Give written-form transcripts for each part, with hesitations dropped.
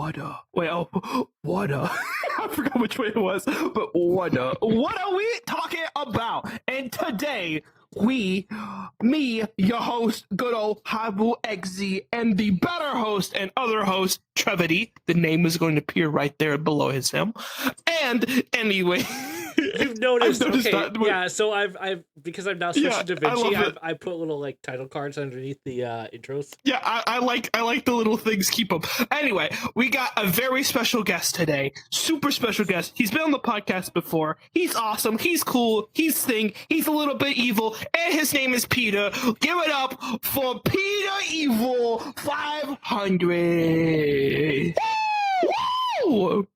I forgot which way it was, but what are we talking about? And today, me, your host, good old Habu XZ, and the better host and other host, Trevady, the name is going to appear right there below his name. And anyway... You've noticed, okay, that. Yeah, so I've because I've now switched to DaVinci, I put little like title cards underneath the intros. Yeah, I like the little things, keep them. Anyway, we got a very special guest today, super special guest. He's been on the podcast before. He's awesome, he's cool, he's a little bit evil, and his name is Peter. Give it up for Peter Evil 500. Woo!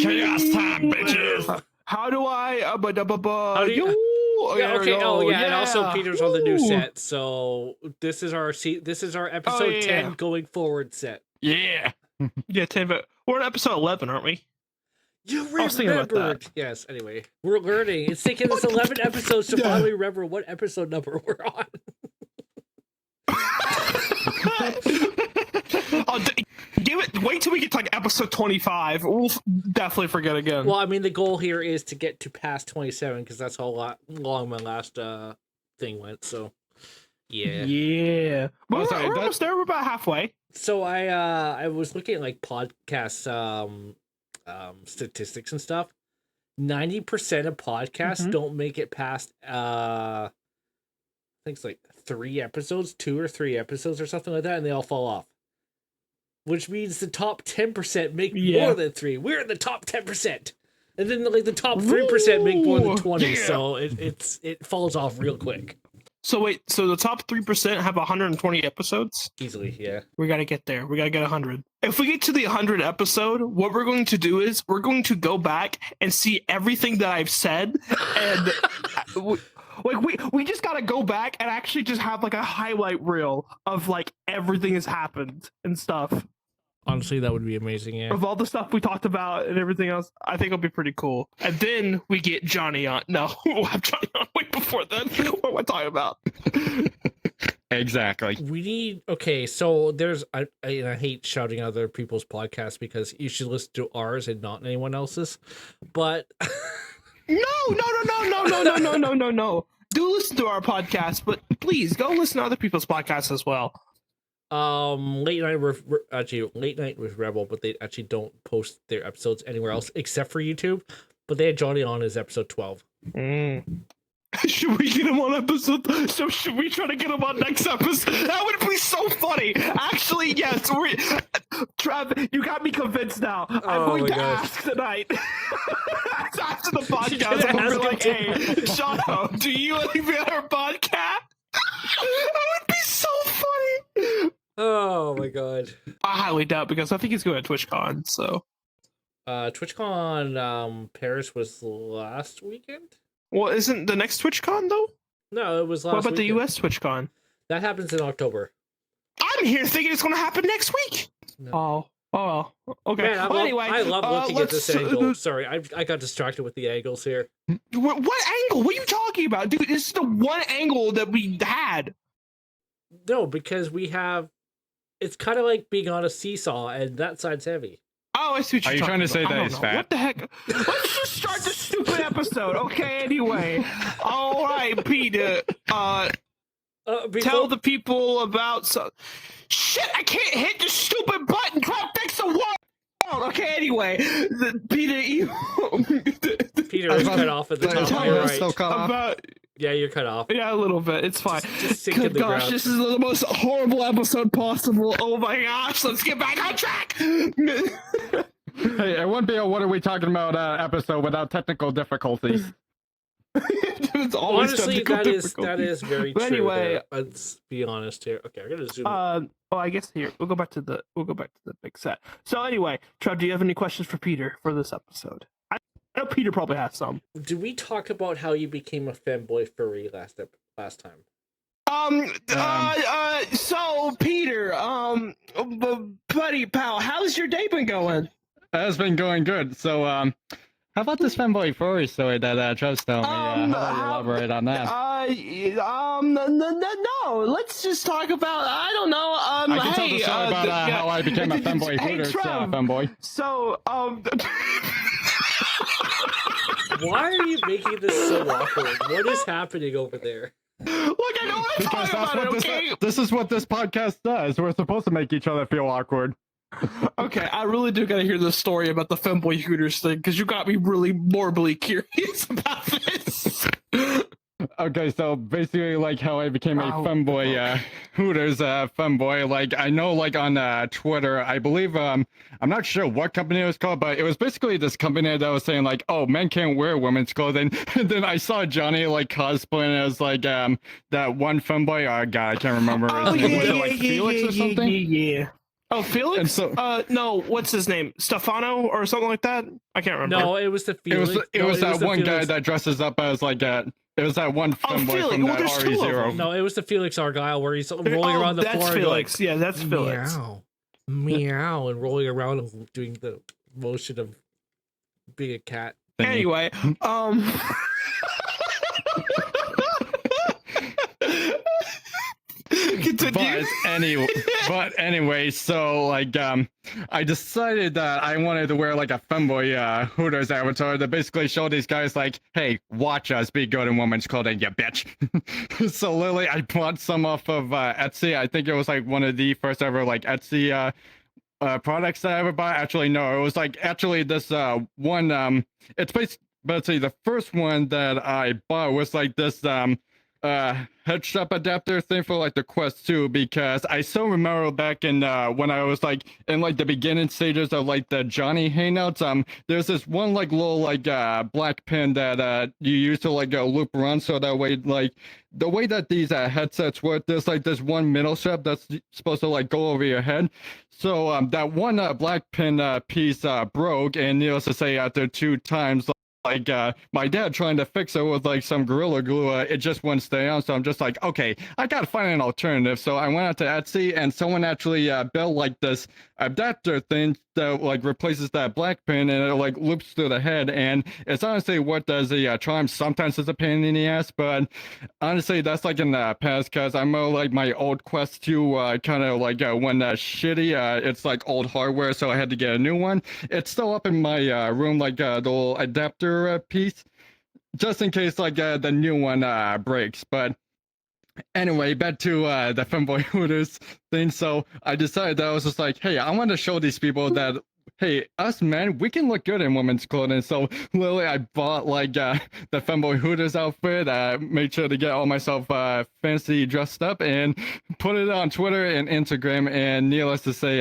Chaos time, bitches. How do I? Yeah, okay. And also Peter's on the new set, so this is our episode 10 going forward set. Yeah, 10. But we're on episode 11, aren't we? You remembered. Yes. Anyway, we're learning. It's taken us 11 episodes to finally remember what episode number we're on. Wait till we get to like episode 25. We'll definitely forget again. Well, I mean, the goal here is to get to past 27 because that's how long my last thing went. So, yeah. We're almost there. We're about halfway. So I was looking at like podcast statistics and stuff. 90% of podcasts don't make it past I think it's like 2 or 3 episodes or something like that, and they all fall off. Which means the top 10% make more than 3. We're in the top 10%. And then like the top 3% make more than 20, so it falls off real quick. So wait, so the top 3% have 120 episodes? Easily, yeah. We gotta get there. We gotta get 100. If we get to the 100 episode, what we're going to do is we're going to go back and see everything that I've said, and we just gotta go back and actually just have like a highlight reel of like everything has happened and stuff. Honestly, that would be amazing, yeah. Of all the stuff we talked about and everything else, I think it'll be pretty cool. And then we get Johnny on. No, we'll have Johnny on way before then. What am I talking about? Exactly. We need... Okay, so there's... I hate shouting out other people's podcasts because you should listen to ours and not anyone else's. But... No. Do listen to our podcast, but please go listen to other people's podcasts as well. Late night with Rebel, but they actually don't post their episodes anywhere else except for YouTube. But they had Johnny on his episode 12. Should we get him on episode? So should we try to get him on next episode? That would be so funny. Actually, yes. Trev, you got me convinced now. I'm going to ask tonight. After the podcast, I'm going to be like, hey, Shadow, do you have a podcast? That would be so funny. Oh my god. I highly doubt because I think he's going to TwitchCon, so. TwitchCon Paris was last weekend? Well, isn't the next TwitchCon though? No, it was last What about weekend. the US TwitchCon? That happens in October. I'm here thinking it's going to happen next week. No. Oh, okay. Man, anyway, I love looking at this angle. Sorry, I got distracted with the angles here. What angle? What are you talking about? Dude, this is the one angle that we had. No, because we have... It's kind of like being on a seesaw, and that side's heavy. Oh, I see what you're Are you trying to say that he's fat? What the heck? Let's just start this stupid episode, okay? Anyway. All right, Peter. Tell the people about... Shit, I can't hit the stupid button. Try to fix the world. Okay, anyway. Peter is cut off at the top. You're right. Yeah, you're cut off. Yeah, a little bit. It's fine. Just sink in the ground. This is the most horrible episode possible. Oh my gosh, let's get back on track. Hey, it wouldn't be a "What are we talking about" episode without technical difficulties. Honestly, that is very true. Anyway, let's be honest here. Okay, I'm gonna zoom. Oh, I guess here we'll go back to the big set. So anyway, Trev, do you have any questions for Peter for this episode? I know Peter probably has some. Did we talk about how you became a femboy furry last time? So Peter, buddy pal, how's your day been going? That's been going good. So, How about this fanboy furry story that Trev told me? How about you elaborate on that? No. Let's just talk about. I don't know. I can tell the story about how I became a fanboy Hooters fanboy. So, Why are you making this so awkward? What is happening over there? Look, I know what I'm Because talking about. Okay. this is what this podcast does. We're supposed to make each other feel awkward. Okay, I really do gotta hear the story about the femboy Hooters thing because you got me really morbidly curious about this. Okay, so basically, like how I became a femboy Hooters femboy. Like I know, like on Twitter, I believe I'm not sure what company it was called, but it was basically this company that was saying like, oh, men can't wear women's clothing. And then I saw Johnny like cosplaying as like that one femboy. Oh god, I can't remember his name. Was it like Felix or something? Yeah. Oh, Felix? And so, no, what's his name? Stefano or something like that? I can't remember. No, it was the Felix. It was that one guy that dresses up as like a. It was that one femboy from that RE0. No, it was the Felix Argyle where he's rolling around the floor. That's Felix. Yeah, that's Felix. Meow, and rolling around and doing the motion of being a cat. Anyway, continue. But anyway, so like I decided that I wanted to wear like a femboy Hooters avatar to basically show these guys like, hey, watch us be good in women's clothing, you bitch. So literally, I bought some off of Etsy. I think it was like one of the first ever like Etsy products that I ever bought. Actually, no, it was like actually this one. It's based, but let's see, the first one that I bought was like this head strap adapter thing for like the Quest 2, because I still remember back in when I was like in like the beginning stages of like the Johnny hangouts, there's this one like little like black pin that you use to like loop around, so that way like the way that these headsets work, there's like this one middle strap that's supposed to like go over your head. So that one black pin piece broke, and needless to say, after 2 times like my dad trying to fix it with like some Gorilla Glue, it just wouldn't stay on. So I'm just like, okay, I gotta find an alternative. So I went out to Etsy, and someone actually built like this adapter thing that like replaces that black pin, and it like loops through the head, and it's honestly what does the charm. Sometimes it's a pain in the ass, but honestly that's like in the past, because I'm like my old Quest 2 kind of like when shitty, it's like old hardware, so I had to get a new one. It's still up in my room, like the little adapter piece, just in case like the new one breaks. But anyway, back to the femboy Hooters thing. So I decided that I was just like, hey, I want to show these people that, hey, us men, we can look good in women's clothing. So literally, I bought like the femboy Hooters outfit. Made sure to get all myself fancy dressed up and put it on Twitter and Instagram. And needless to say,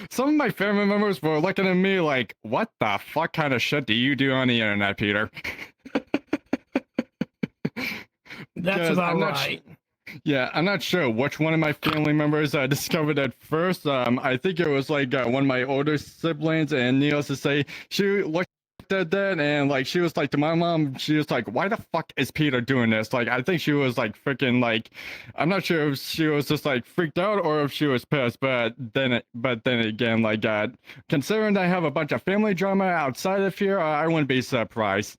some of my family members were looking at me like, "What the fuck kind of shit do you do on the internet, Peter?" That's about right. Yeah, I'm not sure which one of my family members I discovered it first. I think it was like one of my older siblings, and needless to say, she looked at that and like she was like to my mom, she was like, "Why the fuck is Peter doing this?" Like I think she was like freaking like, I'm not sure if she was just like freaked out or if she was pissed. But then again, like considering I have a bunch of family drama outside of here, I wouldn't be surprised.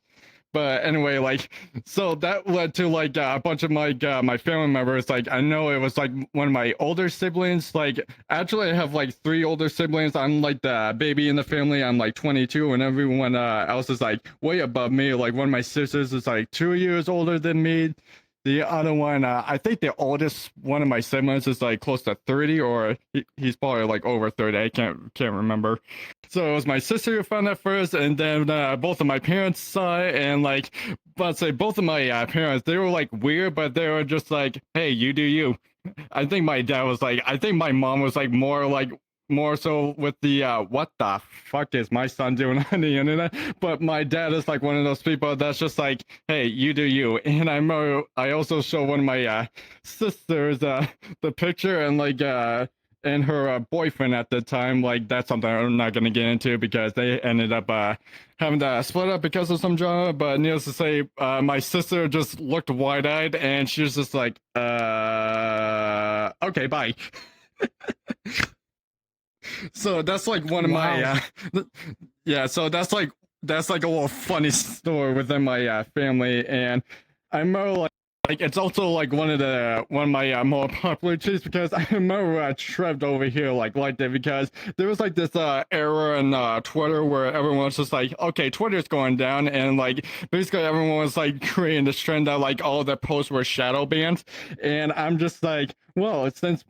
But anyway, like, so that led to like a bunch of my family members. Like, I know it was like one of my older siblings. Like, actually, I have like 3 older siblings. I'm like the baby in the family. I'm like 22, and everyone else is like way above me. Like, one of my sisters is like 2 years older than me. The other one, I think the oldest one of my siblings is like close to 30, or he's probably like over 30. I can't remember. So it was my sister who found that first, and then both of my parents saw it, and like, let's say both of my parents, they were like weird, but they were just like, "Hey, you do you." I think my dad was like, I think my mom was like more so with the what the fuck is my son doing on the internet. But my dad is like one of those people that's just like, "Hey, you do you." And I also show one of my sisters the picture, and like and her boyfriend at the time, like that's something I'm not gonna get into because they ended up having to split up because of some drama. But needless to say, my sister just looked wide-eyed, and she was just like, okay, bye." So that's like one of my yeah, so that's like that's like a little funny story within my family, and I remember like it's also like one of my more popular tweets because I remember Trev over here liked it because there was like this era in Twitter where everyone was just like, okay, Twitter's going down, and like basically everyone was like creating this trend that like all their posts were shadow banned, and I'm just like, well, since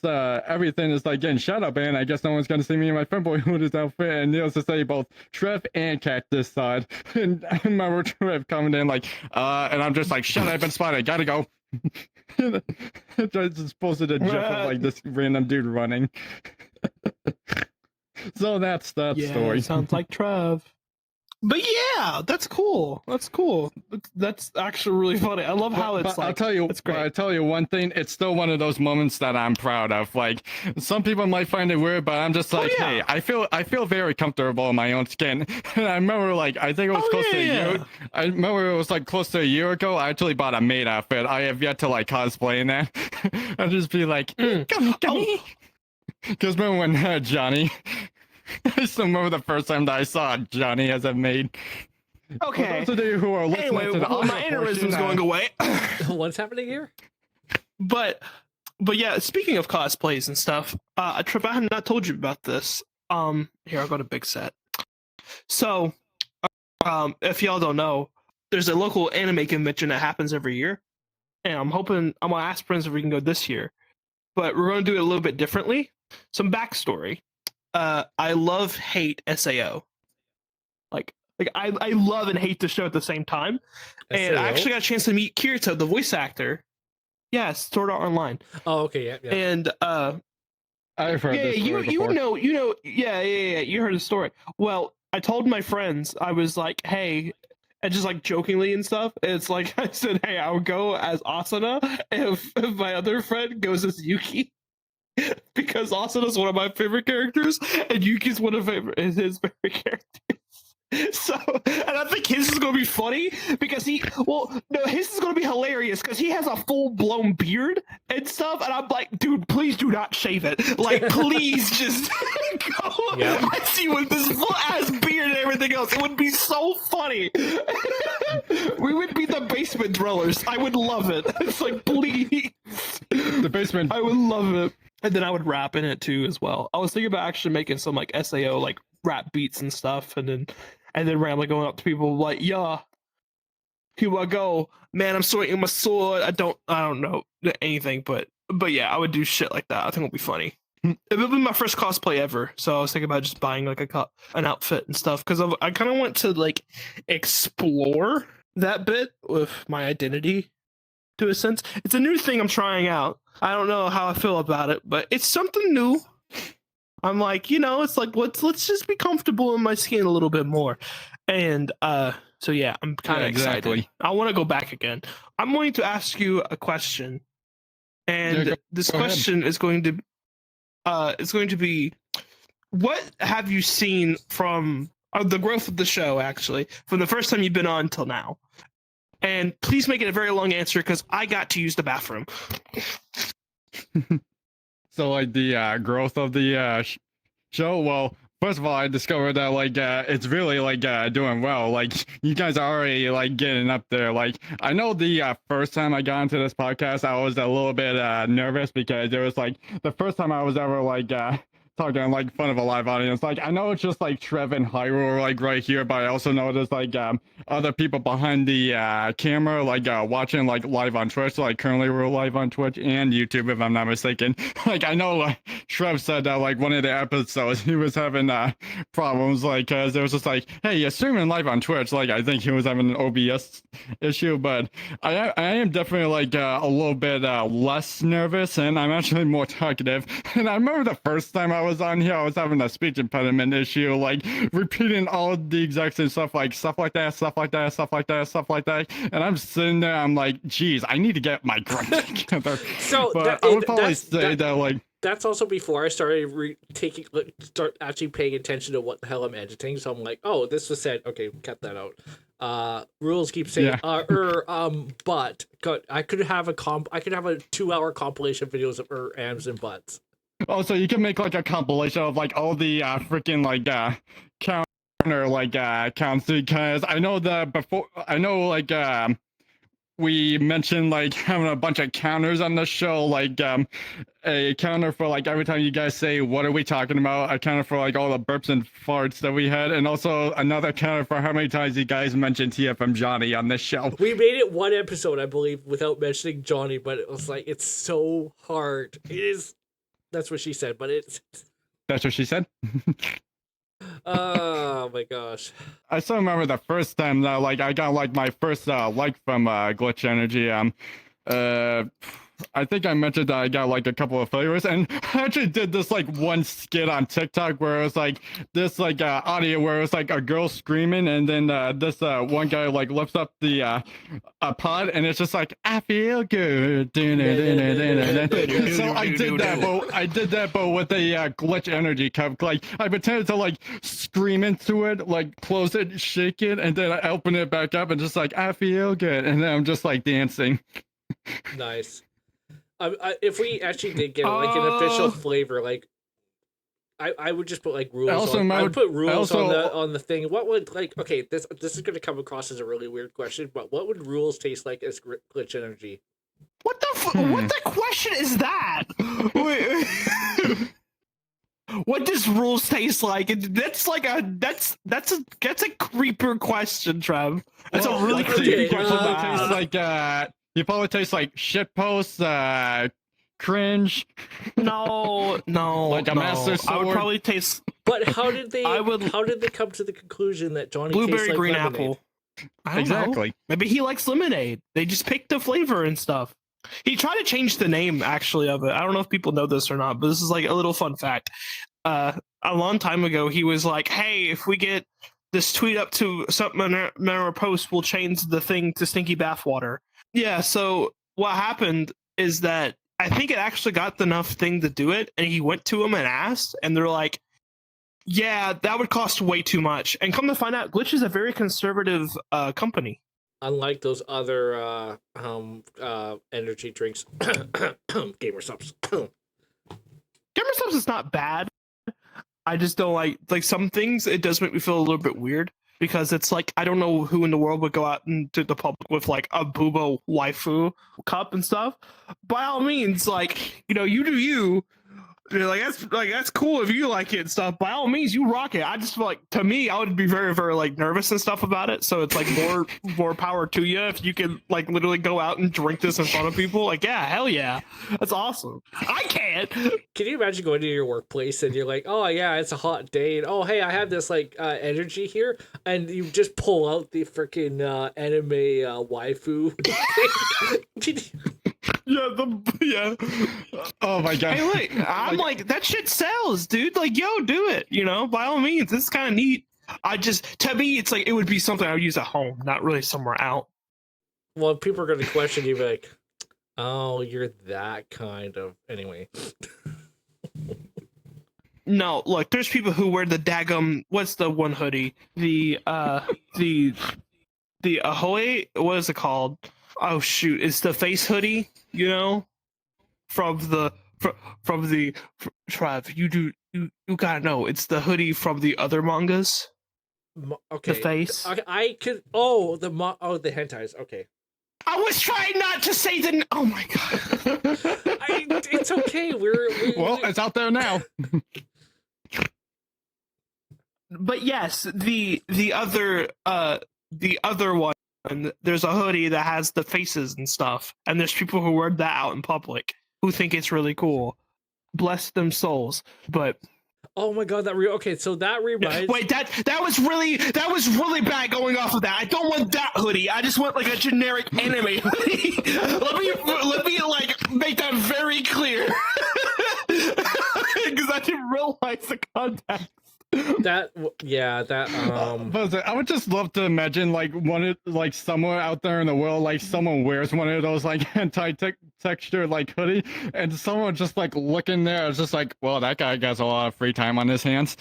everything is like getting shadow banned, I guess no one's gonna see me in my fanboy Hooters outfit. And needless to say, both Trev and Cat this side. And I remember Trev coming in and I'm just like, shut up and spotted, gotta go. I just posted a gif of like this random dude running. So that's that story. Sounds like Trev. But yeah, that's cool. That's cool. That's actually really funny. I love how it's like. It's great. I'll tell you one thing. It's still one of those moments that I'm proud of. Like some people might find it weird, but I'm just like, hey, I feel very comfortable in my own skin. And I remember like I think it was close to a year. I remember it was like close to a year ago. I actually bought a maid outfit. I have yet to like cosplay in that. I'll just be like, come me. Because remember when Johnny. I still remember the first time that I saw Johnny as a maid. Okay. For those of you who are listening to the my aneurysm's going away. What's happening here? But yeah, speaking of cosplays and stuff, Trev, I have not told you about this. Here, I'll go to Big Set. So, if y'all don't know, there's a local anime convention that happens every year. And I'm gonna ask Prince if we can go this year. But we're gonna do it a little bit differently. Some backstory. I hate SAO. Like I love and hate the show at the same time. And I actually got a chance to meet Kirito, the voice actor. Yes, Sword Art Online. Oh, okay, yeah. And I've heard this story before. You heard the story. Well, I told my friends, I was like, hey, and just like jokingly and stuff. It's like I said, hey, I'll go as Asuna if my other friend goes as Yuki. Because Asuna's one of my favorite characters, and Yuki's one of his favorite characters. So, and I think his is gonna be funny because his is gonna be hilarious because he has a full-blown beard and stuff, and I'm like, dude, please do not shave it. Like, please just go. Yeah. I see with this full-ass beard and everything else. It would be so funny. We would be the basement dwellers. I would love it. It's like, please. The basement. I would love it. And then I would rap in it too as well. I was thinking about actually making some like SAO like rap beats and stuff, and then randomly going up to people like, yeah, here I go, man, I'm swinging my sword. I don't know anything, but yeah, I would do shit like that. I think it'll be funny. It would be my first cosplay ever, so I was thinking about just buying like an outfit and stuff because I kind of want to like explore that bit with my identity. To a sense, it's a new thing I'm trying out. I don't know how I feel about it, but it's something new. I'm like, it's like let's just be comfortable in my skin a little bit more, and so yeah, I'm kind of excited. I want to go back again. I'm going to ask you a question, and this question is going to be, what have you seen from the growth of the show? Actually, from the first time you've been on till now. And please make it a very long answer because I got to use the bathroom. So, like, the growth of the show, well, first of all, I discovered that, like, it's really, like, doing well. Like, you guys are already, like, getting up there. Like, I know the first time I got into this podcast, I was a little bit nervous because it was, like, the first time I was ever, like, talking in like front of a live audience. Like I know it's just like Trev and Hyrule like right here, but I also know there's like other people behind the camera like watching like live on Twitch. Like currently we're live on Twitch and YouTube if I'm not mistaken. Like I know Trev said that like one of the episodes he was having problems like cause it was just like, hey, you're streaming live on Twitch. Like I think he was having an OBS issue, but I am definitely like a little bit less nervous and I'm actually more talkative. And I remember the first time I was on here, I was having a speech impediment issue, like repeating all the exact same stuff, like stuff like that, stuff like that, stuff like that, stuff like that. And I'm sitting there, I'm like, geez, I need to get my grunt together. So, but I would probably say that like that's also before I started start actually paying attention to what the hell I'm editing. So I'm like, oh, this was said. Okay, cut that out. Rules keep saying, but I could have a 2-hour compilation of videos of ams and buts. Oh, so you can make like a compilation of like all the freaking like counters counter counts, because I know that before we mentioned having a bunch of counters on the show, a counter for every time you guys say what are we talking about, a counter for all the burps and farts that we had, and also another counter for how many times you guys mentioned TFM Johnny on this show. We made it one episode, I believe, without mentioning Johnny, but it was it's so hard. It is. That's what she said, but it's. That's what she said. Oh my gosh! I still remember the first time that I got my first like from Glitch Energy. I think I mentioned that I got a couple of flavors, and I actually did this one skit on TikTok where it was this audio where it was a girl screaming, and then this one guy lifts up the a pod, and it's just I feel good. So I did that, but with a Glitch Energy cup. I pretended to scream into it, close it, shake it, and then I open it back up and just I feel good, and then I'm just dancing. Nice. If we actually did get an official flavor, I would just put rules. I would put rules on the thing. What would okay? This is going to come across as a really weird question, but what would rules taste like as Glitch Energy? What the what the question is that? Wait. What does rules taste like? That's a creeper question, Trev. That's a really creepy question. You probably taste shit posts, cringe. No. A master sword. I would probably taste. But how did they? How did they come to the conclusion that Johnny blueberry tastes like green lemonade? apple? I don't Exactly. know. Maybe he likes lemonade. They just picked the flavor and stuff. He tried to change the name actually of it. I don't know if people know this or not, but this is a little fun fact. A long time ago, he was like, "Hey, if we get this tweet up to something in our post, we'll change the thing to stinky bathwater." Yeah, so what happened is that I think it actually got enough thing to do it, and he went to them and asked, and they're like, yeah, that would cost way too much. And come to find out, Glitch is a very conservative company. Unlike those other energy drinks, Gamer Subs. Gamer Subs is not bad. I just don't like some things. It does make me feel a little bit weird. Because it's I don't know who in the world would go out into the public with a boobo waifu cup and stuff. By all means, you do you. You're that's cool if you like it and stuff. By all means, you rock it. I just feel to me, I would be very, very nervous and stuff about it. So it's more power to you if you can literally go out and drink this in front of people. Yeah, hell yeah, that's awesome. I can't. Can you imagine going to your workplace and you're oh yeah, it's a hot day, and oh hey, I have this energy here, and you just pull out the freaking anime waifu thing. Yeah. Oh my god. Hey, wait, I'm that shit sells, dude. Yo, do it. By all means, this is kind of neat. To me, it's it would be something I would use at home, not really somewhere out. Well, people are going to question you, be oh, you're that kind of. Anyway. No, look, there's people who wear the daggum. What's the one hoodie? The Ahoy. What is it called? Oh shoot! It's the face hoodie. From the Trev. You gotta know. It's the hoodie from the other mangas. Okay. The face. I could. Oh, the hentais. Okay. I was trying not to say the. Oh my god. It's okay. It's out there now. But yes, the other one. And there's a hoodie that has the faces and stuff, and there's people who wear that out in public who think it's really cool. Bless them souls. But oh my god, okay, so that reminds. Wait, that was really bad going off of that. I don't want that hoodie. I just want a generic anime hoodie. let me make that very clear. Because I didn't realize the context. I would just love to imagine somewhere out there in the world someone wears one of those hentai texture like hoodie, and someone just like looking there, it's just like, well, that guy has a lot of free time on his hands.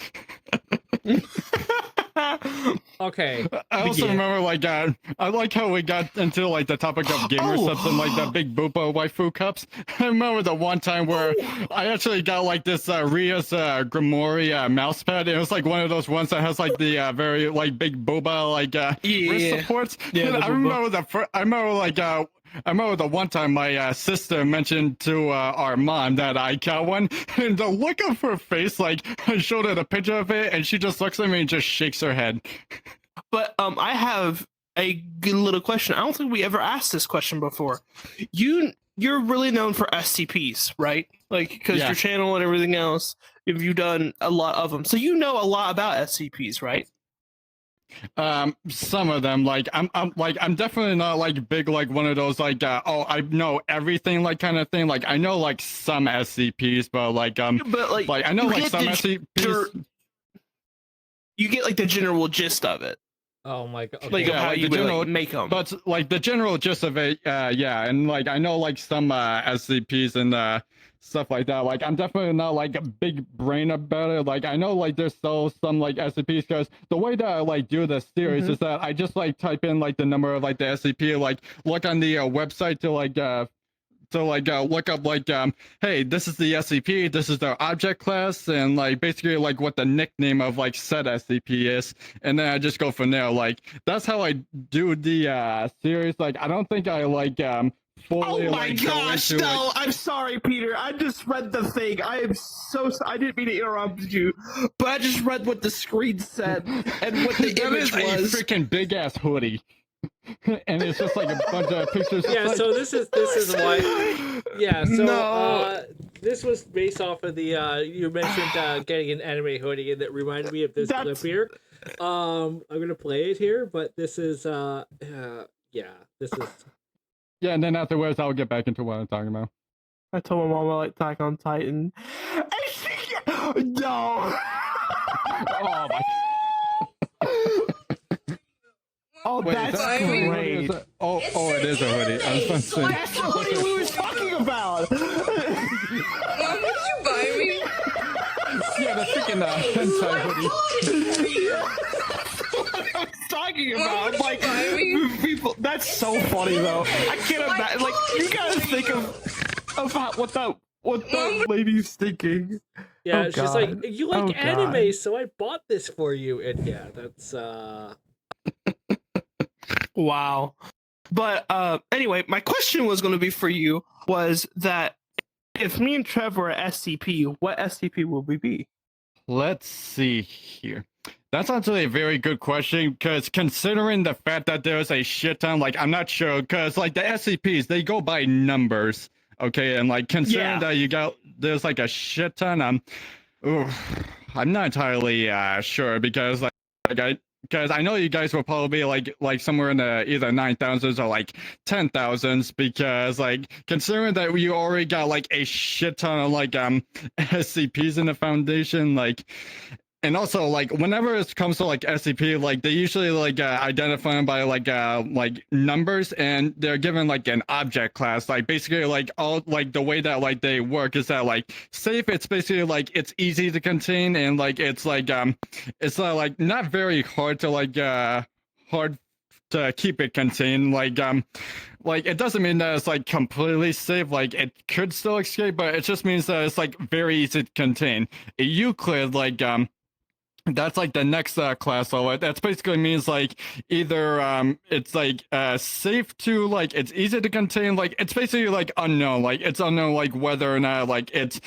Okay. I also remember like I like how we got into like the topic of gamer subs and like the big Boopa waifu cups. I remember the one time where I actually got like this Ria's Grimoire mouse pad. It was like one of those ones that has like the very like big Booba like wrist supports. Yeah, I remember I remember the one time my sister mentioned to our mom that I got one, and the look of her face, like I showed her the picture of it, and she just looks at me and just shakes her head. But I have a good little question. I don't think we ever asked this question before. You're really known for SCPs, right? Like because your channel and everything else, you've done a lot of them, so you know a lot about SCPs, right? Some of them, like I'm definitely not like big like one of those like oh I know everything like kind of thing. Like I know like some SCPs, but like I know like some SCPs. You get like the general gist of it. Oh my god! Okay. Like how you would like, make them. But like the general gist of it, yeah, and like I know like some SCPs and stuff like that. Like I'm definitely not like a big brain about it. Like I know like there's still some like SCPs because the way that I like do the series is that I just like type in like the number of like the SCP, like look on the website to like look up like hey, this is the SCP, this is their object class, and like basically like what the nickname of like said SCP is, and then I just go from there. Like that's how I do the series. Like I don't think I like fully, oh my gosh, no, like... I'm sorry, Peter. I just read the thing. I am so I didn't mean to interrupt you, but I just read what the screen said and what the image was. A freaking big ass hoodie. And it's just like a bunch of pictures. Yeah, like... so this is why. Yeah, so this was based off of the you mentioned getting an anime hoodie, and that reminded me of this clip here. I'm gonna play it here, but this is yeah, this is. Yeah, and then afterwards I'll get back into what I'm talking about. I told my mom I like Attack on Titan. And she... No. Oh my. Oh, wait, that's great. Oh, it is a hoodie. I was going to say. That's the hoodie we were talking about. Mom, did you buy me? Yeah, the freaking hentai hoodie. What I was talking about. I'm like, people. That's so funny though. I can't imagine. Like, you gotta think of what that lady's thinking. Yeah, she's like, you like anime, so I bought this for you. And yeah, that's Wow. But anyway, my question was going to be for you was that if me and Trevor are SCP, what SCP will we be? Let's see here. That's actually a very good question, because considering the fact that there's a shit ton, like I'm not sure, because like the SCPs, they go by numbers, okay, and like considering that there's like a shit ton, I'm not entirely sure, because because I know you guys will probably like somewhere in the either 9,000s or like 10,000s, because like considering that we already got like a shit ton of like SCPs in the Foundation, like, and also like whenever it comes to like SCP, like they usually like identify them by like numbers, and they're given like an object class. Like basically like all like the way that like they work is that like safe, it's basically like it's easy to contain, and like it's like not very hard to hard to keep it contained. Like it doesn't mean that it's like completely safe, like it could still escape, but it just means that it's like very easy to contain. A Euclid, like that's like the next class level. That's basically means like either it's like safe to, like it's easy to contain, like it's basically like unknown, like it's unknown like whether or not like it's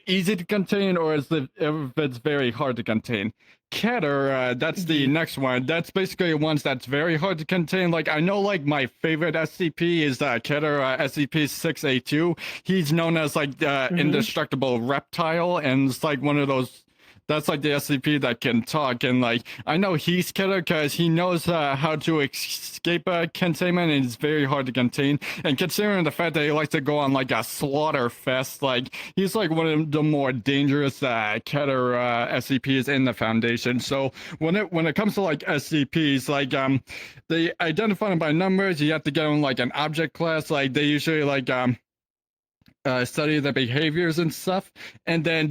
easy to contain or if it's very hard to contain. Keter, that's the next one. That's basically ones that's very hard to contain. Like I know like my favorite SCP is Keter, SCP-6A2. He's known as like indestructible reptile, and it's like one of those. That's like the SCP that can talk, and like I know he's killer because he knows how to escape containment, and it's very hard to contain. And considering the fact that he likes to go on like a slaughter fest, like he's like one of the more dangerous killer SCPs in the Foundation. So when it comes to like SCPs, like they identify them by numbers. You have to get them like an object class. Like they usually like study the behaviors and stuff, and then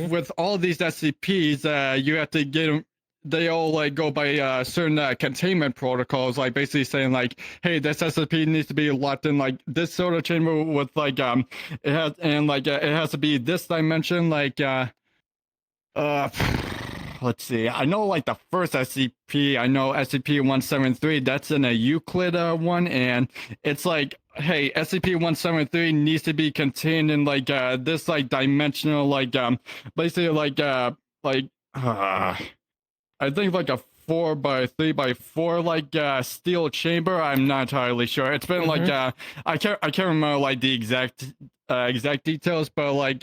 with all these SCPs, you have to get them. They all like go by certain containment protocols, like basically saying like, hey, this SCP needs to be locked in like this sort of chamber with like it has to be this dimension, like let's see. I know like the first SCP, I know SCP-173, that's in a Euclid one, and it's like, hey, SCP-173 needs to be contained in like this like dimensional like basically like I think like a 4x3x4 like steel chamber. I'm not entirely sure. It's been like I can't remember like the exact details, but like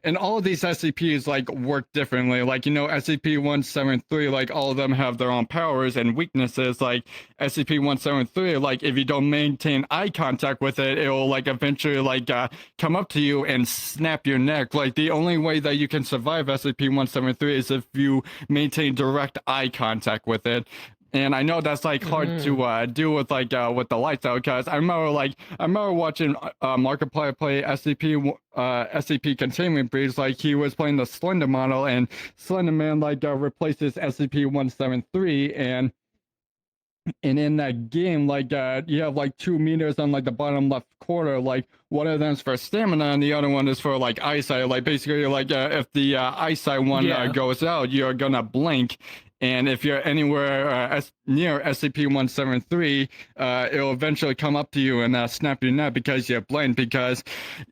and all of these SCPs like work differently. Like, you know, SCP-173, like all of them have their own powers and weaknesses. Like SCP-173, like if you don't maintain eye contact with it, it will like eventually like come up to you and snap your neck. Like the only way that you can survive SCP-173 is if you maintain direct eye contact with it. And I know that's like hard to do with like with the lights out, because I remember watching Markiplier play SCP Containment Breach. Like he was playing the Slender model, and Slender Man like replaces SCP-173, and in that game, like you have like 2 meters on like the bottom left corner. Like one of them's for stamina, and the other one is for like eyesight. Like basically, like if the eyesight one goes out, you're gonna blink. And if you're anywhere near SCP-173, it'll eventually come up to you and snap your neck because you're blind, because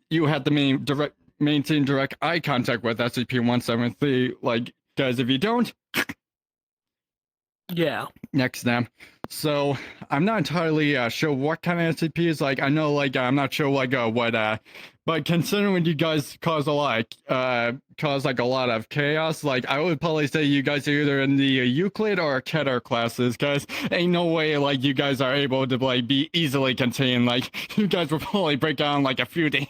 you have to maintain direct eye contact with SCP-173. Like, because if you don't, next them. So I'm not entirely sure what kind of SCPs. Like I know, like I'm not sure like what. But considering you guys cause a lot of chaos, like I would probably say you guys are either in the Euclid or Keter classes, because ain't no way like you guys are able to like be easily contained. Like you guys will probably break down in, like a few days.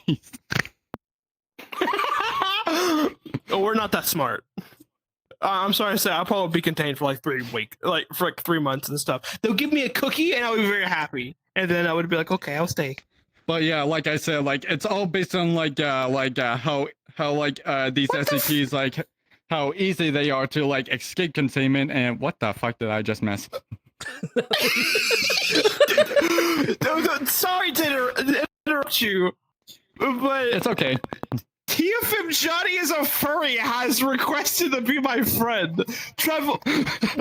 Oh, we're not that smart. I'm sorry to say, I'll probably be contained for like 3 weeks, like for like 3 months and stuff. They'll give me a cookie and I'll be very happy, and then I would be like, okay, I'll stay. But yeah, like I said, like it's all based on how these SCPs, like how easy they are to like escape containment. And what the fuck did I just miss? Sorry to interrupt you, but it's okay. TFM Johnny is a furry has requested to be my friend. Trevor,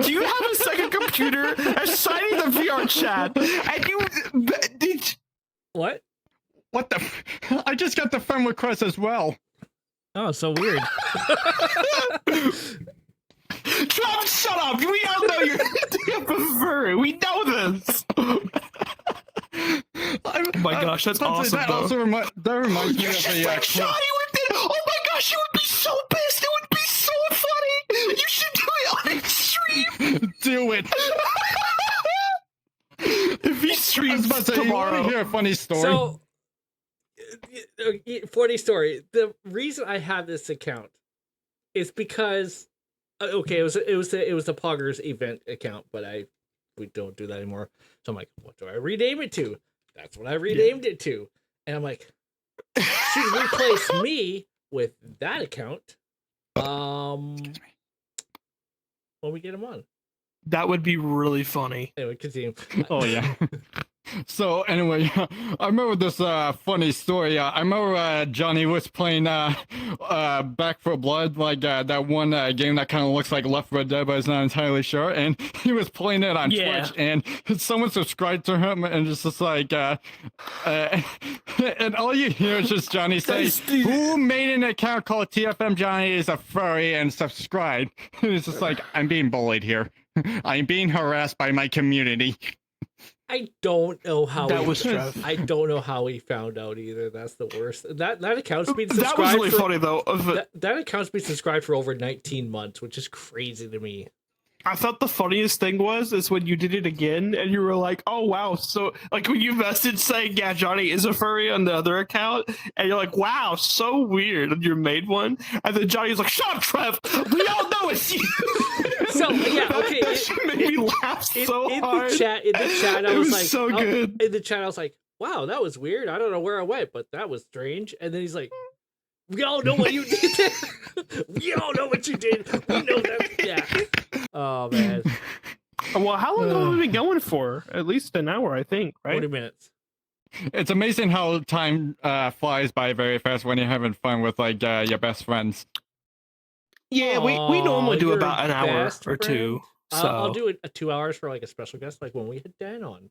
do you have a second computer? Assigning the VR chat, and you did. What? What the? I just got the friend request as well. Oh, so weird. Trav, shut up! We all know you're a furry. We know this. Oh my gosh, that's awesome. That reminds me of the. Johnny would do. Oh my gosh, you would be so pissed. It would be so funny. You should do it on extreme. Do it. If he streams tomorrow, you want to hear a funny story? So, funny story. The reason I have this account is because, okay, it was the Poggers event account, but we don't do that anymore. So I'm like, what do I rename it to? That's what I renamed it to, and I'm like, should replace me with that account. When we get him on. That would be really funny. Anyway, continue. Oh yeah. So anyway, I remember this funny story. I remember Johnny was playing Back 4 Blood, like that one game that kind of looks like Left 4 Dead, but it's not entirely sure. And he was playing it on Twitch, and someone subscribed to him, and it's just like, and all you hear is just Johnny say, "Who made an account called TFM Johnny is a furry and subscribe?" And it's just like, I'm being bullied here. I'm being harassed by my community. I don't know how that was Trev. I don't know how he found out either. That's the worst. That account's been subscribed. That was really funny though. That account's been subscribed for over 19 months, which is crazy to me. I thought the funniest thing is when you did it again and you were like, oh wow, so like when you messaged saying, yeah, Johnny is a furry on the other account, and you're like, wow, so weird, and you made one, and then Johnny's like, shut up, Trev, we all know it's you. So yeah, okay. That made me laugh so hard. In the chat, I was like, so good. In the chat, I was like, wow, that was weird. I don't know where I went, but that was strange. And then he's like, we all know what you did. We all know what you did. We know that. Yeah. Oh, man. Well, how long have we been going for? At least an hour, I think, right? 40 minutes. It's amazing how time flies by very fast when you're having fun with like your best friends. Yeah, we normally do Your about an hour best or two. friend? So I'll do it 2 hours for like a special guest, like when we had Dan on.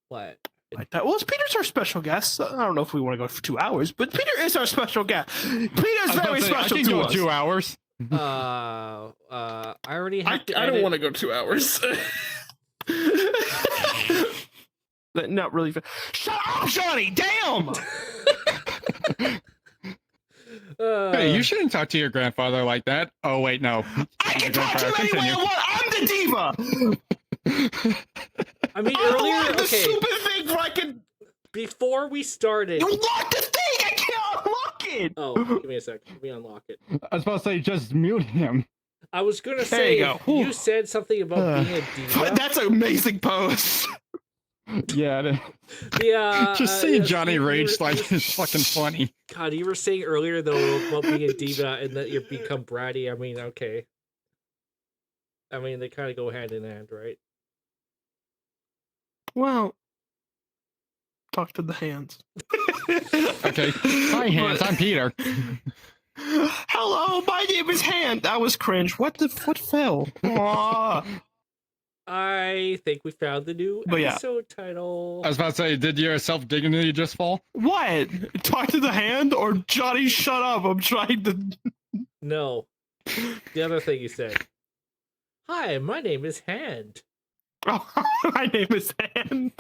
What? like that. Well, Peter's our special guest. I don't know if we want to go for 2 hours, but Peter is our special guest. Peter's very special I can to go us. 2 hours. I already have to I don't edit- want to go 2 hours. Not really. Shut up, Johnny! Damn! Hey, you shouldn't talk to your grandfather like that. Oh wait, no. I can Your talk to him grandfather, any way I continue. want. I'm the diva. I mean, I earlier, unlocked the okay, stupid thing where I can. before we started. You locked the thing. I can't unlock it. Oh, give me a sec. Let me unlock it. I was supposed to say just mute him. I was gonna There say you go. you Whew. said something about being a diva. That's an amazing post. Yeah, Yeah, just seeing yes, Johnny you were- rage like you- is fucking funny. God, you were saying earlier though about being a diva and that you become bratty. I mean, okay. I mean, they kind of go hand in hand, right? Well, talk to the hands. Okay, hi hands. I'm Peter. Hello, my name is Hand. That was cringe. What fell? Aw. I think we found the new But yeah. episode title. I was about to say, did your self dignity just fall? What? Talk to the hand or Johnny? Shut up! I'm trying to. No, the other thing you said. Hi, my name is Hand. Oh, my name is Hand.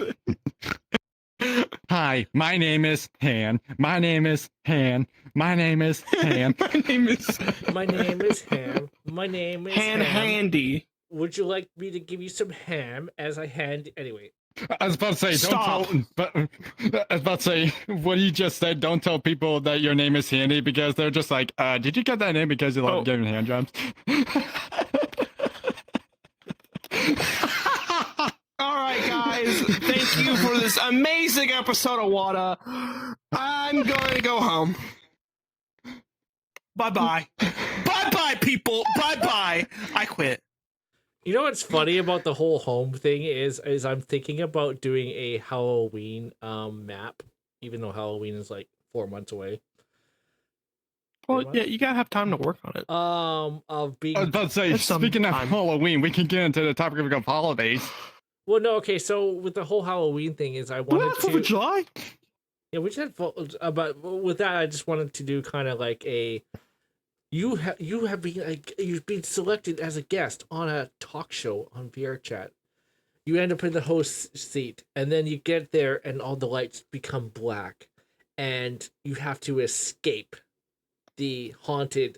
Hi, my name is Han. My name is Han. My name is Han. My name is My name is Ham. My name is Hand Ham. Handy. Would you like me to give you some ham as I hand? Anyway, I was about to say, Stop. don't tell. But I was about to say, what you just said. Don't tell people that your name is Handy because they're just like, did you get that name because you love Oh. giving hand jobs? All right, guys. Thank you for this amazing episode of Wada. I'm going to go home. Bye bye. Bye bye, people. Bye bye. I quit. you know what's funny about the whole home thing is I'm thinking about doing a Halloween map, even though Halloween is like 4 months away. Well, yeah, you gotta have time to work on it. Of being I was about to say, There's some speaking of time. Halloween, we can get into the topic of holidays. well, no, okay. So with the whole Halloween thing is I Do we wanted have 4th of to. July? Yeah, we just had, but with that, I just wanted to do kind of like a. You have been like you've been selected as a guest on a talk show on VR Chat. You end up in the host seat, and then you get there, and all the lights become black, and you have to escape the haunted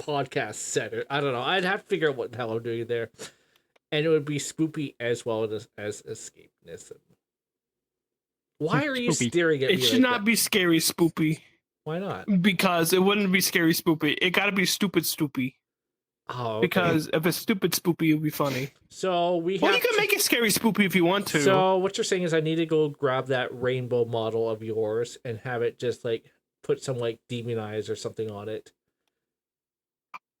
podcast center. I don't know. I'd have to figure out what the hell I'm doing there, and it would be spoopy as well as escapism. Why are you Spoopy. staring at me? It should like not that? be scary spoopy. Why not? Because it wouldn't be scary spoopy. It gotta be stupid stoopy. Oh, okay. Because if it's stupid spoopy, it would be funny. So we Well, have you can make it scary spoopy if you want to. So what you're saying is I need to go grab that rainbow model of yours and have it just like put some like demon eyes or something on it.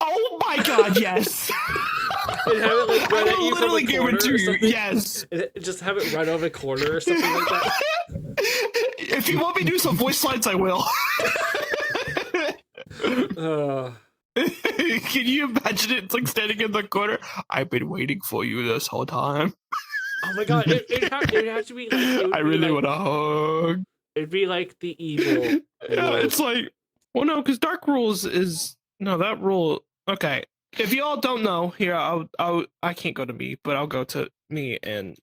Oh my god, yes! And have it like run I at will you from literally a give corner it to or you. something. Yes. And just have it run over a corner or something like that. If you want me to do some voice lines, I will. Can you imagine it? It's like standing in the corner. I've been waiting for you this whole time. Oh my god! It has to be like. I really want a hug. It'd be like the evil. Yeah, it's like, well, no, because Dark Rules is no that rule. Okay, if you all don't know, here I can't go to me, but I'll go to me and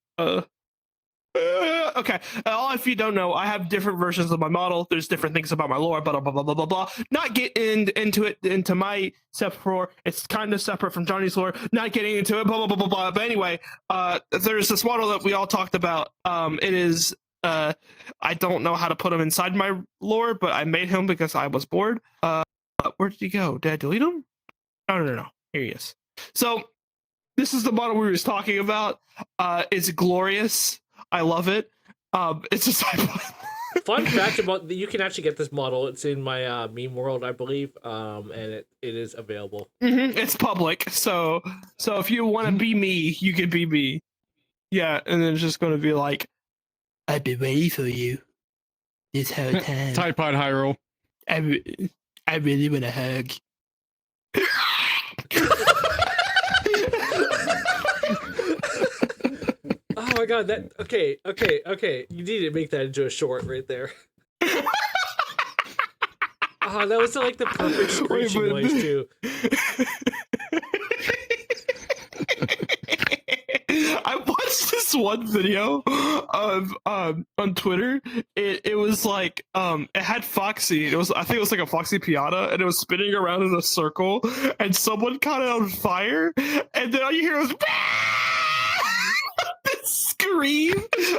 okay. All if you don't know, I have different versions of my model. There's different things about my lore, blah blah blah blah blah blah. Not getting into it into my separate lore. It's kind of separate from Johnny's lore. Not getting into it, blah blah blah blah blah. But anyway, there's this model that we all talked about. It is. I don't know how to put him inside my lore, but I made him because I was bored. Where did he go? Did I delete him? No. Here he is. So this is the model we were talking about. It's glorious. I love it. It's a side plot. Fun fact about you can actually get this model. It's in my meme world, I believe. And it is available. It's public, so if you want to be me, you can be me. Yeah, and then it's just gonna be like, I've been waiting for you this whole time. Tide Pod Hyrule. I really want a hug. Oh my god, that okay. You need to make that into a short right there. Oh, that was like the perfect screeching noise too. I watched this one video of on Twitter. It was like it had Foxy. I think it was like a Foxy Piata, and it was spinning around in a circle, and someone caught it on fire, and then all you hear was this scream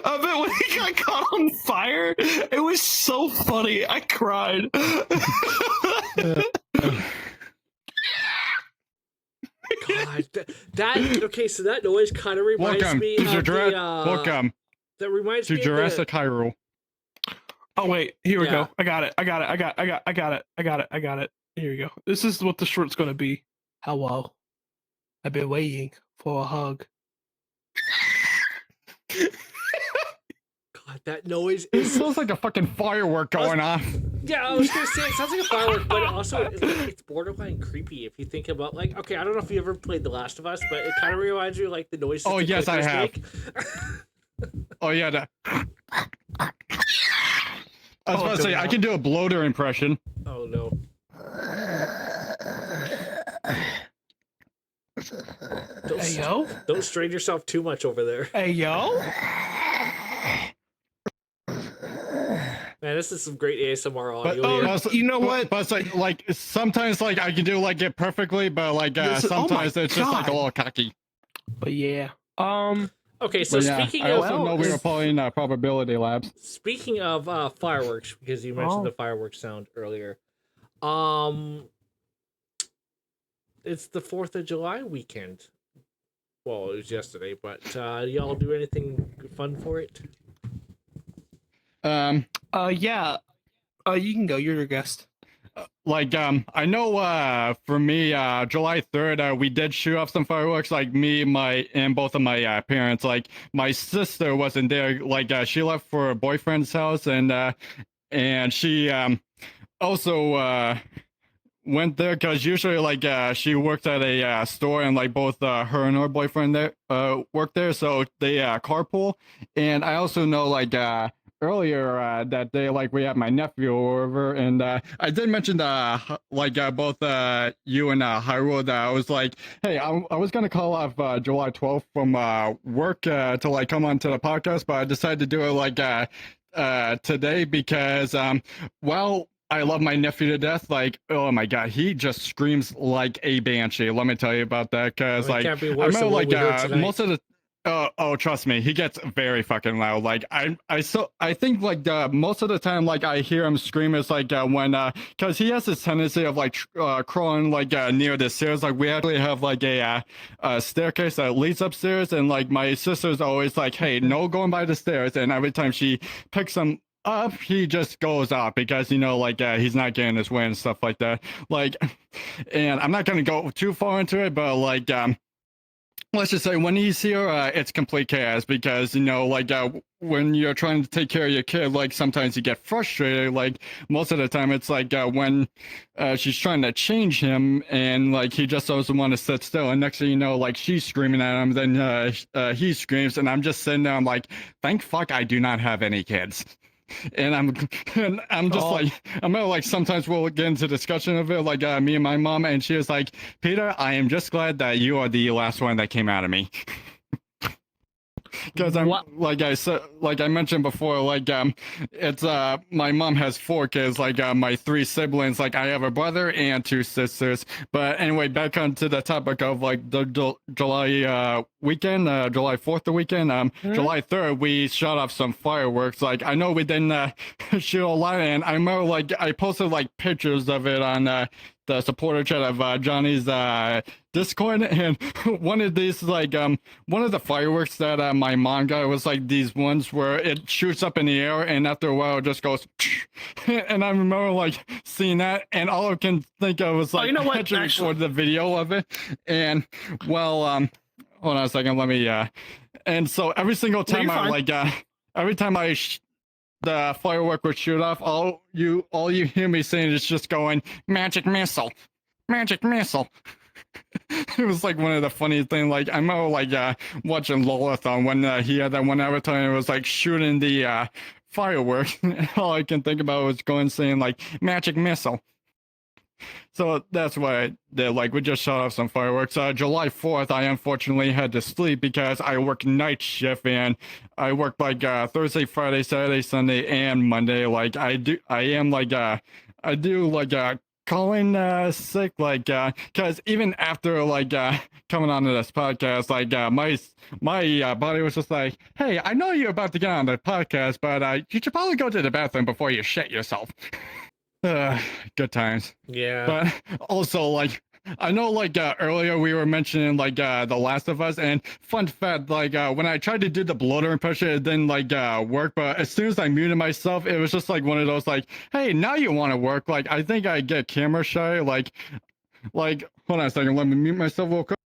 of it when he got caught on fire. It was so funny. I cried. God, that okay. So that noise kind of reminds me of Welcome that reminds to me Jurassic Hyrule. Oh wait, here we Yeah. go. I got it. Here we go. This is what the short's gonna be. Hello. I've been waiting for a hug. God, that noise It is. sounds like a fucking firework going off. Yeah, I was gonna say it sounds like a firework, but also it's borderline creepy if you think about like. Okay, I don't know if you ever played The Last of Us, but it kind of reminds you of, like the noise. Oh, yes, I have. Oh yeah, that. I was about to say I can do a bloater impression. Oh no. Hey yo. Don't strain yourself too much over there. Hey yo. Man, this is some great ASMR But audio. Here. you know what? But it's like sometimes like I can do like it perfectly, but like Listen, oh my sometimes it's just like a God. little cocky. But yeah. Okay, so But yeah, speaking I of also know we were playing probability labs. speaking of fireworks, because you mentioned the fireworks sound earlier. It's the 4th of July weekend. Well, it was yesterday, but y'all do anything fun for it? Yeah. You can go. You're your guest. Like I know for me July 3rd we did shoot off some fireworks, like me, and both of my parents. Like my sister wasn't there, like she left for her boyfriend's house, and she also went there because usually like she worked at a store, and like both her and her boyfriend there worked there, so they carpool. And I also know like earlier that day, like we had my nephew over, and I did mention like both you and Hyrule, that I was like, hey, I was gonna call off July 12th from work to like come on to the podcast, but I decided to do it like today because well, I love my nephew to death. Like, oh my god, he just screams like a banshee. Let me tell you about that, because Well, it like can't be I worse know than what like we heard tonight. most of the oh, trust me, he gets very fucking loud. Like I think like most of the time like I hear him scream is like when because he has this tendency of like crawling like near the stairs. Like we actually have like a staircase that leads upstairs, and like my sister's always like, hey, no going by the stairs, and every time she picks him up, he just goes up because like he's not getting his way and stuff like that. Like, and I'm not gonna go too far into it, but like let's just say when he's here, it's complete chaos, because like when you're trying to take care of your kid, like sometimes you get frustrated. Like most of the time it's like when she's trying to change him, and like he just doesn't want to sit still, and next thing you know, like she's screaming at him, then he screams, and I'm just sitting there, I'm like, thank fuck I do not have any kids. And I'm just like, I'm gonna like, sometimes we'll get into discussion of it, like me and my mom, and she was like, Peter, I am just glad that you are the last one that came out of me. Because I'm like I said, like I mentioned before, like it's my mom has 4 kids, like my 3 siblings, like I have a brother and 2 sisters. But anyway, back onto the topic of like the July weekend, July 4th the weekend, July 3rd we shot off some fireworks. Like I know we didn't shoot a lot, and I remember like I posted like pictures of it on the supporter chat of Johnny's Discord, and one of these one of the fireworks that my mom got was like these ones where it shoots up in the air, and after a while it just goes. And I remember like seeing that, and all I can think of was like you know what? actually Actually, record the video of it, and well, hold on a second, let me and so every single time you're I fine. like every time the firework would shoot off, all you hear me saying is just going magic missile, magic missile. It was like one of the funniest things. Like I remember like watching Lolathon when he had that one avatar and it was like shooting the fireworks. All I can think about was going saying like magic missile. So that's what I did. Like we just shot off some fireworks. July 4th, I unfortunately had to sleep because I work night shift and I work like Thursday, Friday, Saturday, Sunday, and Monday. Like I do calling sick, like because even after like coming onto this podcast, like my body was just like, hey, I know you're about to get on the podcast, but you should probably go to the bathroom before you shit yourself. Good times. Yeah. But also like I know like earlier we were mentioning like The Last of Us, and fun fact, like when I tried to do the bloater impression, it didn't like work, but as soon as I muted myself, it was just like one of those like, hey, now you want to work. Like I think I get camera shy, like hold on a second, let me mute myself real quick.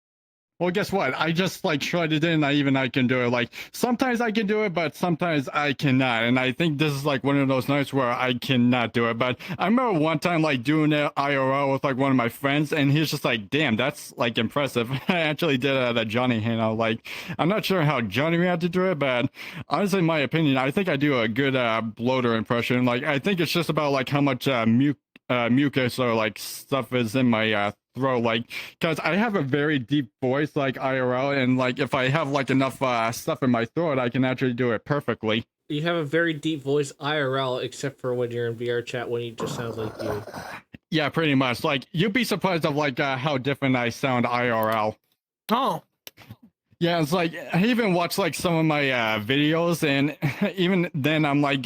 Well, guess what? I just like tried it in. I can do it. Like sometimes I can do it, but sometimes I cannot. And I think this is like one of those nights where I cannot do it. But I remember one time like doing it IRL with like one of my friends, and he's just like, "Damn, that's like impressive." I actually did it at a Johnny hangout. Like I'm not sure how Johnny had to do it, but honestly, in my opinion, I think I do a good bloater impression. Like I think it's just about like how much mucus or like stuff is in my throat, like because I have a very deep voice like IRL, and like if I have like enough stuff in my throat, I can actually do it perfectly. You have a very deep voice IRL, except for when you're in VR chat when you just sound like you. Yeah, pretty much. Like you'd be surprised of like how different I sound IRL. Oh. Yeah, it's like I even watched like some of my videos, and even then I'm like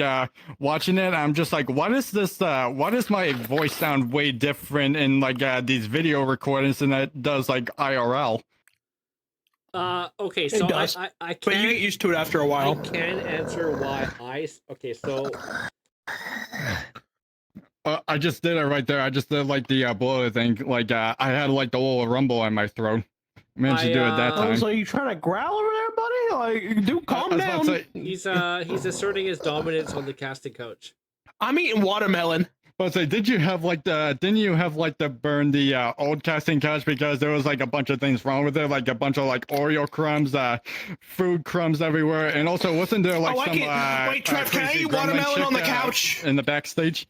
watching it, I'm just like, what is this? Why does my voice sound way different in like these video recordings than it does like IRL? Okay, It so does. I But you can get used to it after a while. I can answer why okay, so I just did it right there. I just did like the bloater thing. Like I had like the little rumble in my throat. Managed to do it that time. So you trying to growl over there, buddy? Like, dude, calm down. he's asserting his dominance on the casting couch. I'm eating watermelon. But say, didn't you have like to burn the old casting couch because there was like a bunch of things wrong with it, like a bunch of like Oreo crumbs, food crumbs everywhere, and also wasn't there like wait, Trev, can I eat watermelon on the couch in the backstage?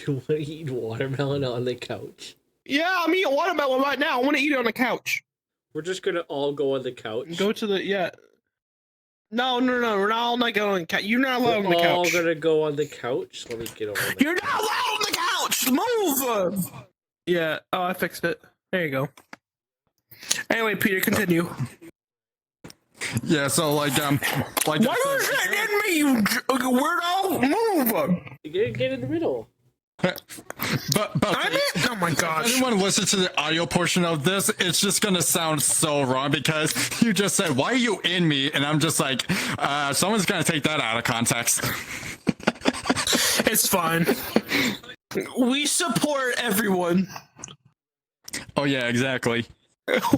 You want to eat watermelon on the couch? Yeah, I'm eating watermelon right now. I want to eat it on the couch. We're just gonna all go on the couch. Go to the No, we're not all going on the couch. You're not allowed on the couch. We're all gonna go on the couch. Let me get over there. You're not allowed on the couch. Move. Yeah. Oh, I fixed it. There you go. Anyway, Peter, continue. Yeah. So like why are you hitting me, you weirdo? Move. Get in the middle. but oh my gosh. If anyone listens to the audio portion of this, it's just gonna sound so wrong because you just said, "Why are you in me?" And I'm just like, someone's gonna take that out of context. It's fine. We support everyone. Oh yeah, exactly.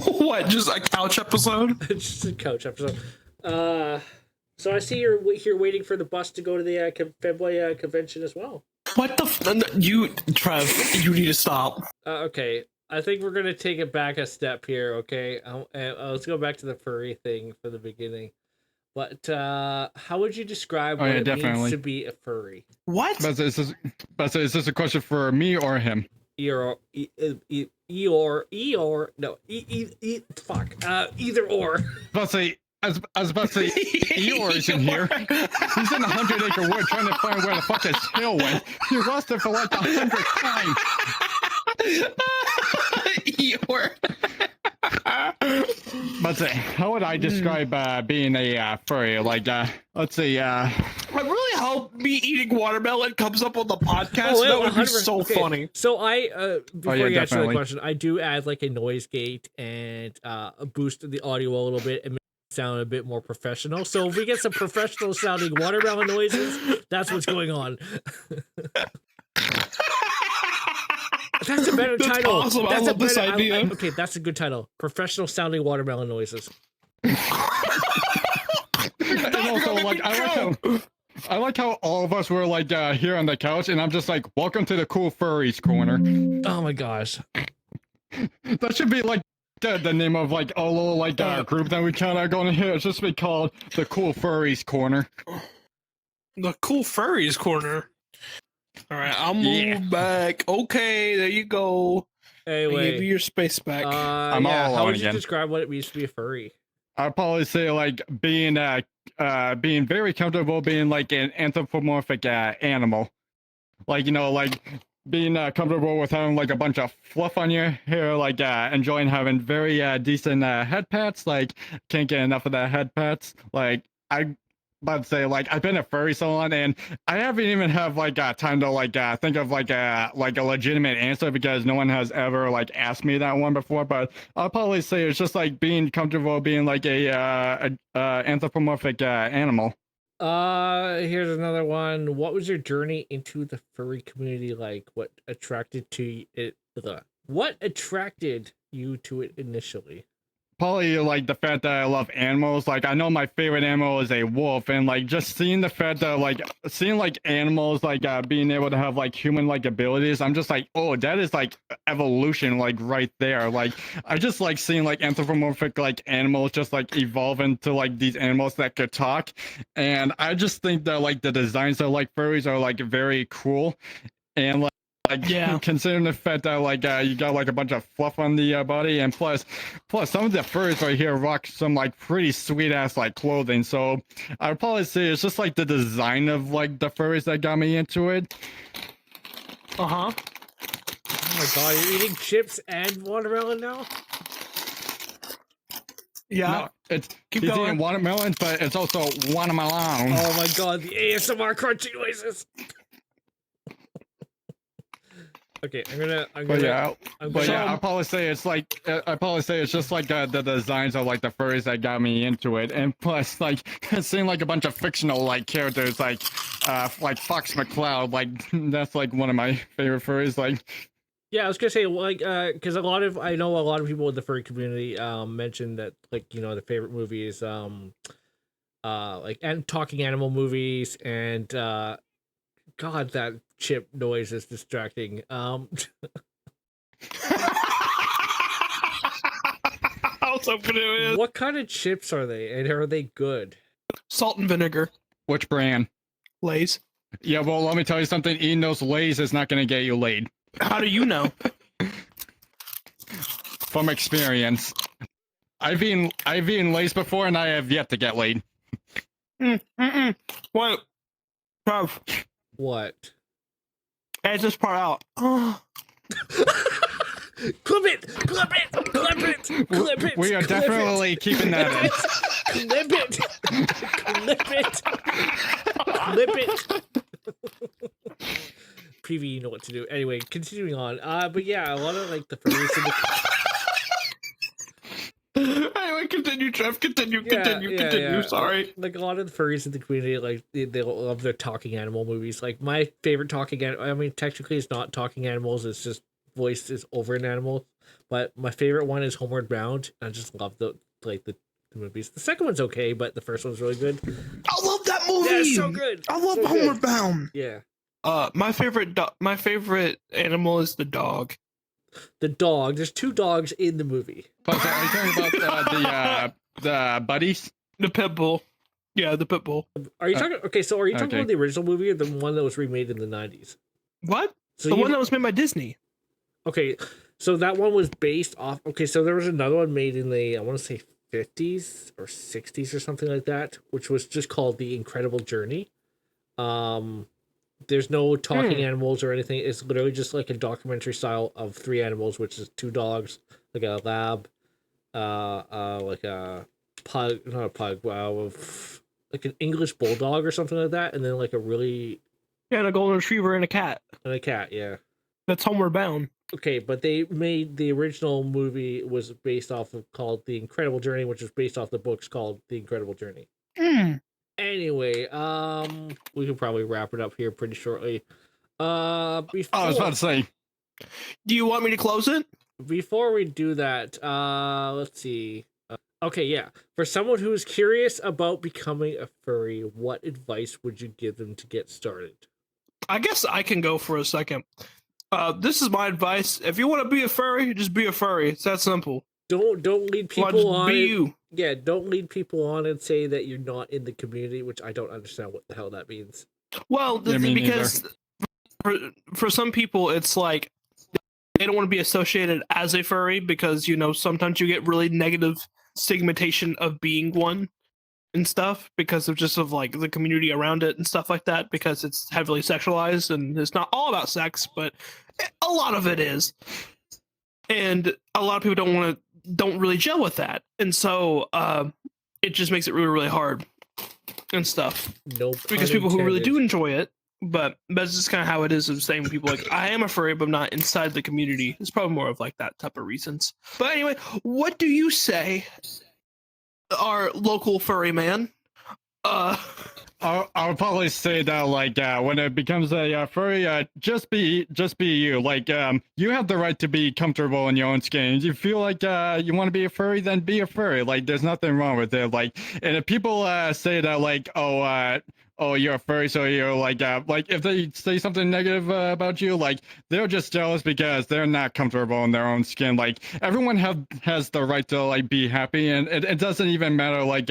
What? Just a couch episode? Just a couch episode. So I see you're here waiting for the bus to go to the Femboy convention as well. What the Trev, you need to stop. Okay, I think we're gonna take it back a step here, okay? Let's go back to the furry thing for the beginning. But how would you describe what it means to be a furry? What? But is this a question for me or him? Either or. I was about to say, Eeyore is in here. He's in 100-acre wood trying to find where the fuck his tail went. He lost it for like 100 times. Eeyore. But how would I describe being a furry? Like, let's see. Really, help me eating watermelon comes up on the podcast? Oh, yeah, That would be 100%. so Okay, funny. So before yeah, you answer the definitely. question, I do add like a noise gate and boost the audio a little bit and make it sound a bit more professional. So if we get some professional sounding watermelon noises, that's what's going on. That's a better That's title. awesome. I That's love this idea. okay, that's a good title. Professional sounding watermelon noises. And also, like, I like how all of us were like here on the couch, and I'm just like, welcome to the cool furries corner. Oh my gosh. That should be like the name of like a little like group that we kind of going to hear. It's just be called the cool furries corner. The cool furries corner. All right, I'll move back. Okay, there you go. Anyway, Give you your space back. I'm all how alone would you again. describe what it means to be a furry? I'd probably say like being very comfortable being like an anthropomorphic animal, like like being comfortable with having like a bunch of fluff on your hair, like enjoying having very decent head pats, like can't get enough of that head pats. Like I about to say, like I've been a furry so long, and I haven't even have like time to like think of like a legitimate answer because no one has ever like asked me that one before. But I'll probably say it's just like being comfortable being like a anthropomorphic animal. Here's another one. What was your journey into the furry community like? What attracted to it? What attracted you to it initially? Probably like the fact that I love animals. Like I know my favorite animal is a wolf, and like just seeing the fact that like seeing like animals like being able to have like human like abilities, I'm just like, oh, that is like evolution like right there. Like I just like seeing like anthropomorphic like animals just like evolve into like these animals that could talk, and I just think that like the designs of like furries are like very cool, and like Yeah. considering the fact that like you got like a bunch of fluff on the body, and plus some of the furries right here rock some like pretty sweet ass like clothing. So I'd probably say it's just like the design of like the furries that got me into it. Uh-huh. Oh my god, you're eating chips and watermelon now? Yeah. No, it's Keep he's going. eating watermelon, but it's also watermelon. Oh my god, the ASMR crunchy noises. Okay, I'm gonna But yeah, I'm but gonna yeah, I'll probably say it's like I'd probably say it's just like the designs of like the furries that got me into it, and plus like seeing like a bunch of fictional like characters like Fox McCloud, like that's like one of my favorite furries. Like yeah, I was gonna say like because I know a lot of people in the furry community mentioned that like the favorite movies like and talking animal movies and God, that chip noise is distracting. I was hoping it was What kind of chips are they, and are they good? salt and vinegar. which brand? Lay's. Yeah, well, let me tell you something. Eating those Lays is not gonna get you laid. How do you know? From experience, I've eaten Lays before, and I have yet to get laid. Wait. Trev, What? edit this part out. Clip it! Clip it! Clip it! Clip it! We are clip definitely keeping that in. Clip it! Clip it! Clip it! Preview, you know what to do. Anyway, continuing on. But yeah, a lot of like the furries in the Anyway, continue, Trev. Continue. yeah. Sorry. Like a lot of the furries in the community, like they love their talking animal movies. Like my favorite talking animal. I mean, technically, it's not talking animals. It's just voice is over an animal. But my favorite one is Homeward Bound. I just love the movies. The second one's okay, but the first one's really good. I love that movie. Yeah, it's so good. I love So Homeward good. Bound. Yeah, My favorite animal is the dog. the dog. There's two dogs in the movie. But are you talking about the buddies? The pit bull. Yeah, the pit bull. Are you talking? Okay, so are you talking okay. about the original movie or the one that was remade in the 90s? What? So The you- one that was made by Disney. Okay, so that one was based off. Okay, so there was another one made in the I want to say 50s or 60s or something like that, which was just called The Incredible Journey. There's no talking animals or anything. It's literally just like a documentary style of three animals, which is two dogs, like a lab, like a pug, not a pug. Wow, like an English bulldog or something like that, and then like a really Yeah, and a golden retriever and a cat. cat. Yeah. That's Homeward Bound. Okay, but they made the original movie was based off of called The Incredible Journey, which was based off the books called The Incredible Journey. Anyway, we can probably wrap it up here pretty shortly. Before, I was about to say. Do you want me to close it? before we do that, let's see. Okay, yeah. For someone who is curious about becoming a furry, what advice would you give them to get started? I guess I can go for a second. This is my advice. If you want to be a furry, just be a furry. It's that simple. Don't lead Well, people just on. be and- you. Yeah, don't lead people on and say that you're not in the community, which I don't understand what the hell that means. Well, Yeah, me because for some people, it's like they don't want to be associated as a furry because, you know, sometimes you get really negative stigmatization of being one and stuff because of like the community around it and stuff like that, because it's heavily sexualized and it's not all about sex, but a lot of it is. And a lot of people don't really gel with that. And so it just makes it really, really hard and stuff. No, Because people who really do enjoy it, but that's just kind of how it is of saying people like, I am a furry, but I'm not inside the community. It's probably more of like that type of reasons. But anyway, what do you say, our local furry man? I would probably say that like when it becomes a furry, just be you. Like you have the right to be comfortable in your own skin. If you feel like you want to be a furry, then be a furry. Like there's nothing wrong with it. Like, and if people say that like oh you're a furry, so you're like if they say something negative about you, like they're just jealous because they're not comfortable in their own skin. Like everyone has the right to like be happy, and it doesn't even matter like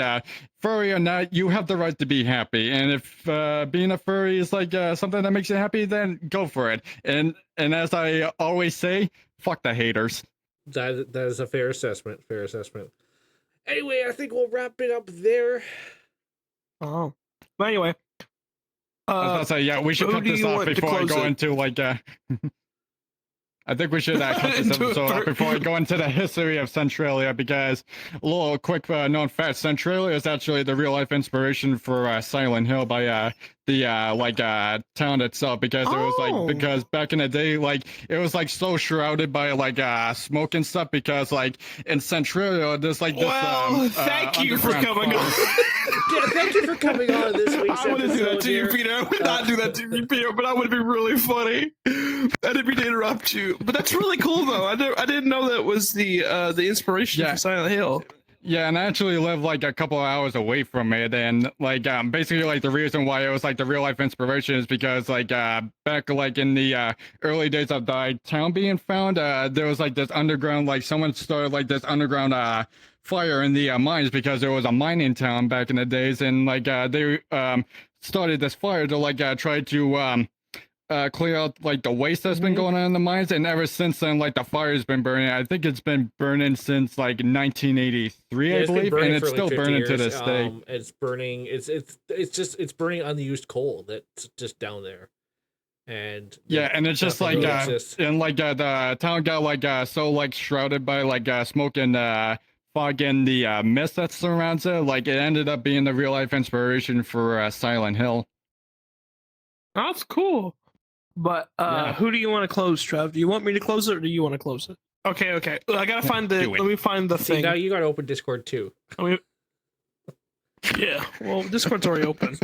furry or not, you have the right to be happy. And if being a furry is like something that makes you happy, then go for it. And as I always say, fuck the haters. That is a fair assessment. Fair assessment. Anyway, I think we'll wrap it up there. Oh. But anyway. I was about to say, yeah, we should who cut do this you off want to before I close go it? into like I think we should cut this Into a episode off fur- before I go into the history of Centralia, because a little quick known fact: Centralia is actually the real life inspiration for Silent Hill by the town itself, because it was like because back in the day, like it was like so shrouded by like smoke and stuff, because like in Centralia there's like this Well, thank you for underground coming on. farm. Yeah, thank you for coming on this week's I wouldn't do that episode to you, here. Peter. I would not do that to you, Peter, but that would be really funny. I didn't mean to interrupt you. But that's really cool, though. I didn't know that was the inspiration Yeah. for Silent Hill. Yeah, and I actually live like a couple of hours away from it, and like basically like the reason why it was like the real life inspiration is because like back like in the early days of the town being found, there was like this underground, like someone started like this underground fire in the mines, because there was a mining town back in the days, and like they started this fire to like try to clear out like the waste that's been going on in the mines, and ever since then like the fire's been burning. I think it's been burning since like 1983, Yeah, I it's been believe, burning and it's for, like, still 50 burning to years. this day. It's burning. It's burning unused coal that's just down there, and Yeah, and it's just like nothing really exists. and like the town got like so like shrouded by like smoke and fog and the mist that surrounds it. Like it ended up being the real life inspiration for Silent Hill. That's cool. But Yeah. who do you want to close, Trev? Do you want me to close it, or do you want to close it? Okay. I gotta find the. Do it. Let me find the See, thing. now you got to open Discord too. Yeah. Well, Discord's already open.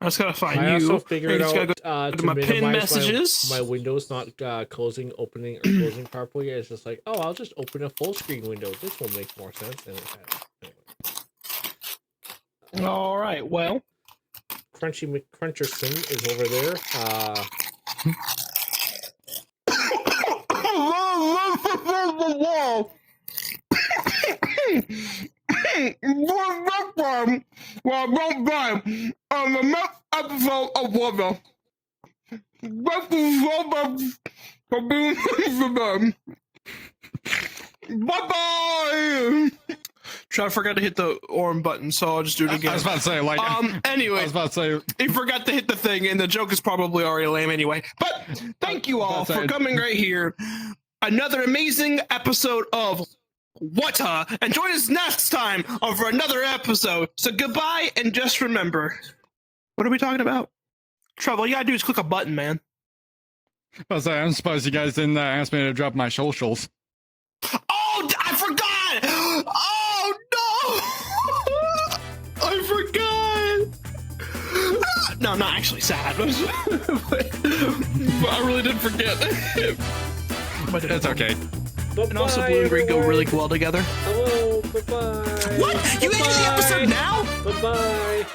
I just gotta find I you. also figured just gotta out to to my pinned minimize messages. my windows not opening or closing properly. It's just like, oh, I'll just open a full screen window. This will make more sense than it has. Anyway. All right. Well. Crunchy McCruncherson is over there. On the next episode of Weather. Thank you so much for being here. Bye-bye! I forgot to hit the orange button, so I'll just do it I again. was about to say like I Anyway, was about to say he forgot to hit the thing, and the joke is probably already lame anyway. But thank you all for coming right here. Another amazing episode of what and join us next time for another episode. So goodbye, and just remember, what are we talking about? Trev, all you gotta do is click a button, man. I'm surprised you guys didn't ask me to drop my socials. Oh, I forgot! Oh no! I forgot. No, I'm not actually sad. But I really did forget. But It's okay. And also, Blue and Green go really well together. Hello, bye-bye. What? You ended the episode now? Bye-bye.